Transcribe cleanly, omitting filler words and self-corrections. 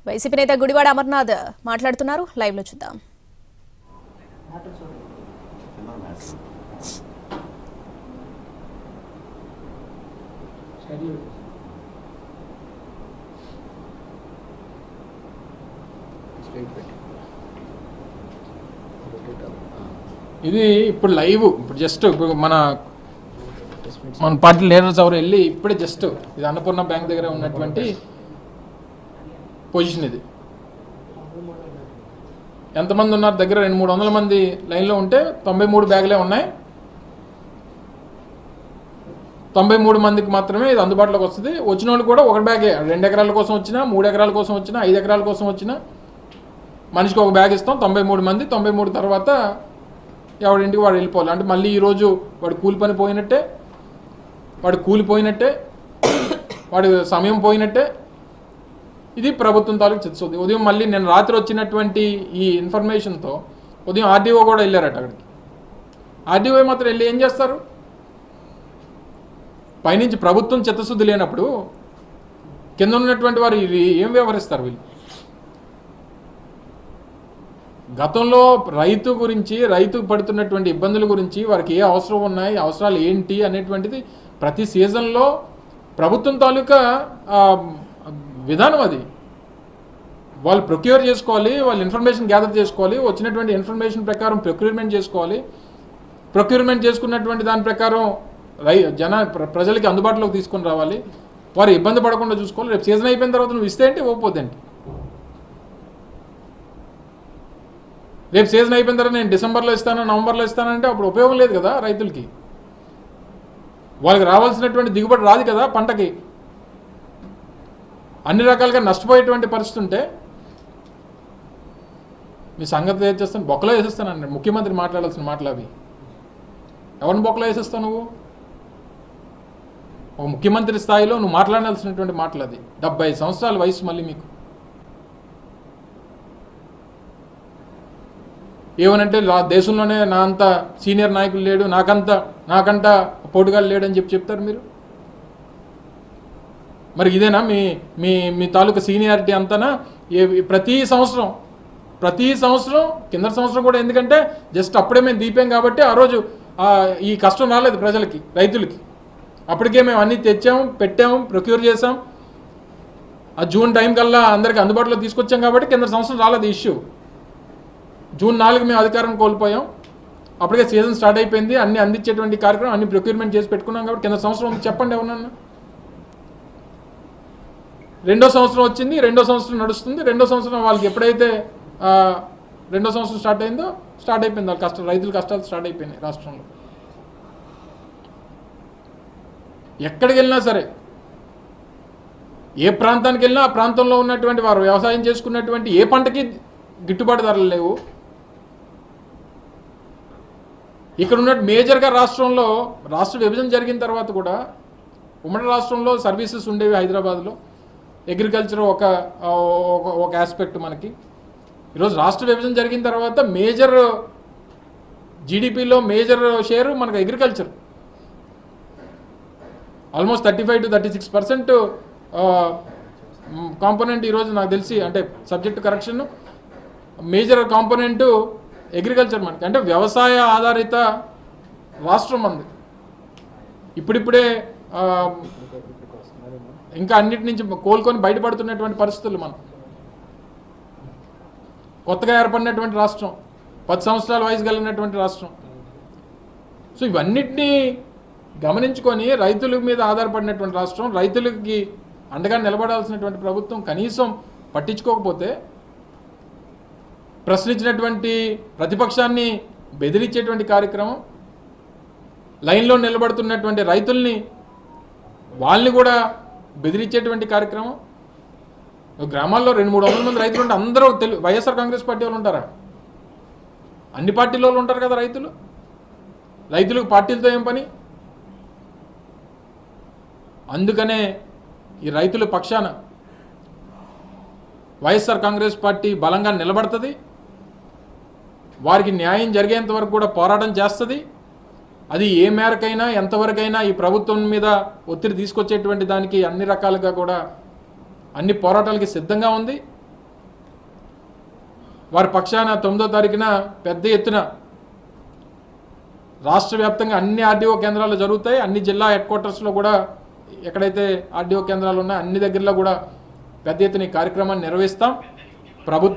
YCP నేత గుడివాడ అమర్నాథ్ మాట్లాడుతున్నారు, live లో చూద్దాం. ఇది ఇప్పుడు లైవ్, ఇప్పుడు జస్ట్ మన పార్టీ లీడర్స్ ఎవరు వెళ్ళి ఇప్పుడే జస్ట్ ఇది అన్నపూర్ణ బ్యాంక్ దగ్గర ఉన్నటువంటి పొజిషన్. ఇది ఎంతమంది ఉన్నారు? దగ్గర 200-300 మంది లైన్లో ఉంటే 93 బ్యాగులే ఉన్నాయి. 93 మందికి మాత్రమే ఇది అందుబాటులోకి వస్తుంది. వచ్చిన వాళ్ళు కూడా ఒక బ్యాగే, 2 ఎకరాల కోసం వచ్చినా, 3 ఎకరాల కోసం వచ్చినా, 5 ఎకరాల కోసం వచ్చినా మనిషికి ఒక బ్యాగ్ ఇస్తాం. 93 మంది. 93 తర్వాత ఎవడింటికి వాడు వెళ్ళిపోవాలి. అంటే మళ్ళీ ఈరోజు వాడు కూలిపోయినట్టే, వాడి సమయం పోయినట్టే. ఇది ప్రభుత్వం తాలూకు చిత్తశుద్ధి. ఉదయం మళ్ళీ నేను రాత్రి వచ్చినటువంటి ఈ ఇన్ఫర్మేషన్తో ఉదయం ఆర్డీఓ కూడా వెళ్ళారట అక్కడికి. ఆర్డీఓ మాత్రం వెళ్ళి ఏం చేస్తారు? పైనుంచి ప్రభుత్వం చిత్తశుద్ధి లేనప్పుడు కింద ఉన్నటువంటి వారు ఇది ఏం వ్యవహరిస్తారు? వీళ్ళు గతంలో రైతు గురించి, రైతు పడుతున్నటువంటి ఇబ్బందుల గురించి, వారికి ఏ అవసరం ఉన్నాయి, అవసరాలు ఏంటి అనేటువంటిది ప్రతి సీజన్లో ప్రభుత్వం తాలూకా విధానం. అది వాళ్ళు ప్రొక్యూర్ చేసుకోవాలి, వాళ్ళు ఇన్ఫర్మేషన్ గ్యాదర్ చేసుకోవాలి, వచ్చినటువంటి ఇన్ఫర్మేషన్ ప్రకారం ప్రొక్యూర్మెంట్ చేసుకోవాలి. ప్రొక్యూర్మెంట్ చేసుకున్నటువంటి దాని ప్రకారం ప్రజలకి అందుబాటులోకి తీసుకొని రావాలి. వారు ఇబ్బంది పడకుండా చూసుకోవాలి. రేపు సీజన్ అయిపోయిన తర్వాత నువ్వు ఇస్తే ఏంటి, ఓపోద్దేంటి? రేపు సీజన్ అయిపోయిన తర్వాత నేను డిసెంబర్లో ఇస్తాను, నవంబర్లో ఇస్తానంటే అప్పుడు ఉపయోగం లేదు కదా రైతులకి. వాళ్ళకి రావాల్సినటువంటి దిగుబడి రాదు కదా పంటకి. అన్ని రకాలుగా నష్టపోయేటువంటి పరిస్థితి ఉంటే మీ సంగతి ఏం చేస్తాను? బొక్కలో వేసేస్తానండి. ముఖ్యమంత్రి మాట్లాడాల్సిన మాటలు అవి. ఎవరిని బొక్కలో వేసేస్తావు నువ్వు? ఒక ముఖ్యమంత్రి స్థాయిలో నువ్వు మాట్లాడాల్సినటువంటి మాటలు అది. 70 సంవత్సరాల వయసు మళ్ళీ మీకు. ఏమనంటే దేశంలోనే నా అంత సీనియర్ నాయకులు లేడు, నాకంట పోటుగాలు లేడని చెప్తారు మీరు. మరి ఇదేనా మీ మీ మీ తాలూకా సీనియారిటీ అంతనా? ప్రతి సంవత్సరం కింద సంవత్సరం కూడా, ఎందుకంటే జస్ట్ అప్పుడే మేము దీపాం కాబట్టి ఆ రోజు ఈ కష్టం రాలేదు ప్రజలకి, రైతులకి. అప్పటికే మేము అన్నీ తెచ్చాము, పెట్టాము, ప్రొక్యూర్ చేసాం. ఆ జూన్ టైం కల్లా అందరికీ అందుబాటులో తీసుకొచ్చాం కాబట్టి కింద సంవత్సరం రాలేదు ఇష్యూ. జూన్ 4 మేము అధికారం కోల్పోయాం. అప్పటికే సీజన్ స్టార్ట్ అయిపోయింది. అన్ని అందించేటువంటి కార్యక్రమం అన్ని ప్రొక్యూర్మెంట్ చేసి పెట్టుకున్నాం కాబట్టి కింద సంవత్సరం చెప్పండి ఎవరన్నా. 2వ సంవత్సరం వచ్చింది, 2వ సంవత్సరం నడుస్తుంది. 2వ సంవత్సరం వాళ్ళకి ఎప్పుడైతే 2వ సంవత్సరం స్టార్ట్ అయిపోయింది వాళ్ళ రైతుల కష్టాలు స్టార్ట్ అయిపోయినాయి రాష్ట్రంలో. ఎక్కడికి వెళ్ళినా సరే, ఏ ప్రాంతానికి వెళ్ళినా ఆ ప్రాంతంలో ఉన్నటువంటి వారు వ్యవసాయం చేసుకున్నటువంటి ఏ పంటకి గిట్టుబాటు ధరలు లేవు. ఇక్కడ ఉన్న మేజర్గా రాష్ట్ర విభజన జరిగిన తర్వాత కూడా ఉమ్మడి రాష్ట్రంలో సర్వీసెస్ ఉండేవి. హైదరాబాద్లో అగ్రికల్చర్ ఒక ఆస్పెక్ట్ మనకి. ఈరోజు రాష్ట్ర విభజన జరిగిన తర్వాత మేజర్ జీడిపిలో మేజర్ షేరు మనకు అగ్రికల్చర్. ఆల్మోస్ట్ 35 to 36% కాంపోనెంట్ ఈరోజు నాకు తెలిసి, అంటే subject correction, major component agriculture మనకి. అంటే వ్యవసాయ ఆధారిత రాష్ట్రం మంది. ఇప్పుడిప్పుడే ఇంకా అన్నిటి నుంచి కోలుకొని బయటపడుతున్నటువంటి పరిస్థితులు మనం. కొత్తగా ఏర్పడినటువంటి రాష్ట్రం, 10 సంవత్సరాల వయసు కలిగినటువంటి రాష్ట్రం. సో ఇవన్నిటినీ గమనించుకొని రైతుల మీద ఆధారపడినటువంటి రాష్ట్రం, రైతులకి అండగా నిలబడాల్సినటువంటి ప్రభుత్వం కనీసం పట్టించుకోకపోతే, ప్రశ్నించినటువంటి ప్రతిపక్షాన్ని బెదిరించేటువంటి కార్యక్రమం, లైన్లో నిలబడుతున్నటువంటి రైతుల్ని వాళ్ళని కూడా బెదిరించేటువంటి కార్యక్రమం. గ్రామాల్లో 200-300 మంది రైతులు ఉంటే అందరూ వైఎస్ఆర్ కాంగ్రెస్ పార్టీ వాళ్ళు ఉంటారా? అన్ని పార్టీల వాళ్ళు ఉంటారు కదా రైతులకు పార్టీలతో ఏం పని? అందుకనే ఈ రైతుల పక్షాన వైఎస్ఆర్ కాంగ్రెస్ పార్టీ బలంగా నిలబడుతుంది. వారికి న్యాయం జరిగేంత వరకు కూడా పోరాటం చేస్తుంది. అది ఏ మేరకైనా, ఎంతవరకైనా ఈ ప్రభుత్వం మీద ఒత్తిడి తీసుకొచ్చేటువంటి దానికి అన్ని రకాలుగా కూడా అన్ని పోరాటాలకి సిద్ధంగా ఉంది. వారి పక్షాన 9వ తారీఖున పెద్ద ఎత్తున రాష్ట్ర వ్యాప్తంగా అన్ని ఆర్డీఓ కేంద్రాలు జరుగుతాయి. అన్ని జిల్లా హెడ్ క్వార్టర్స్లో కూడా ఎక్కడైతే ఆర్డీఓ కేంద్రాలు ఉన్నాయో అన్ని దగ్గరలో కూడా పెద్ద ఎత్తున ఈ కార్యక్రమాన్ని నిర్వహిస్తాం. ప్రభుత్వం